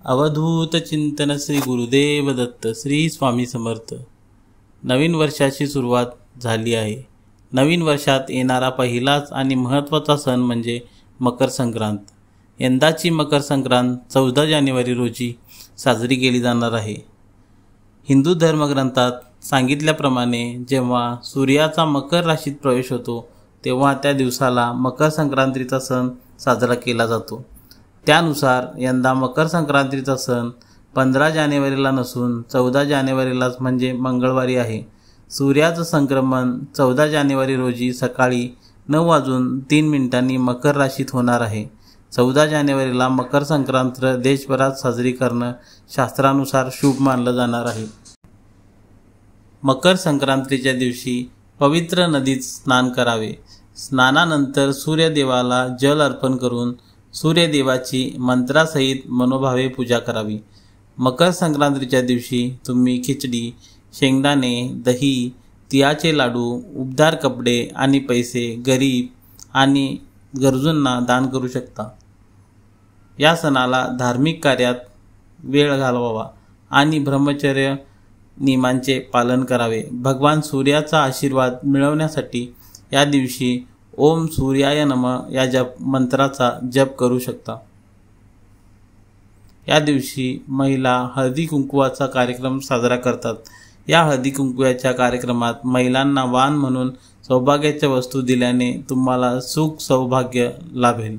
अवधूत चिंतन श्री गुरुदेव दत्त श्री स्वामी समर्थ। नवीन वर्षाची सुरुवात झाली आहे। नवीन वर्षात येणारा पहिलाच आणि महत्त्वाचा सण म्हणजे मकर संक्रांत। यंदाची मकर संक्रांत 14 जानेवारी रोजी साजरी केली जाणार आहे। हिंदू धर्मग्रंथात सांगितल्याप्रमाणे जेव्हा सूर्याचा मकर राशीत प्रवेश होतो तेव्हा त्या दिवसाला मकर संक्रांतीचा सण साजरा केला जातो। त्यानुसार यंदा मकर संक्रांतीचा सण 15 जानेवारीला नसून 14 जानेवारीलाच म्हणजे मंगळवारी आहे। सूर्याचं संक्रमण 14 जानेवारी रोजी सकाळी 9:03 मकर राशीत होणार आहे। 14 जानेवारीला मकर संक्रांत देशभरात साजरी करणं शास्त्रानुसार शुभ मानलं जाणार आहे। मकर संक्रांतीच्या दिवशी पवित्र नदीत स्नान करावे। स्नानानंतर सूर्यदेवाला जल अर्पण करून सूर्यदेवाची मंत्रासहित मनोभावे पूजा करावी। मकर संक्रांतीच्या दिवशी तुम्ही खिचडी, शेंगदाणे, दही, तिळाचे लाडू, उबदार कपडे आणि पैसे गरीब आणि गरजूंना दान करू शकता। या सणाला धार्मिक कार्यात वेळ घालवावा आणि ब्रह्मचर्य नियमांचे पालन करावे। भगवान सूर्याचा आशीर्वाद मिळवण्यासाठी या दिवशी ओम सूर्याय नमः या मंत्राचा जप करू शकता। या दिवशी महिला हळदी कुंकवाचा कार्यक्रम साजरा करतात। या हळदी कुंकवाच्या कार्यक्रमात महिलांना वाण म्हणून सौभाग्याच्या वस्तू दिल्याने तुम्हाला सुख सौभाग्य लाभेल।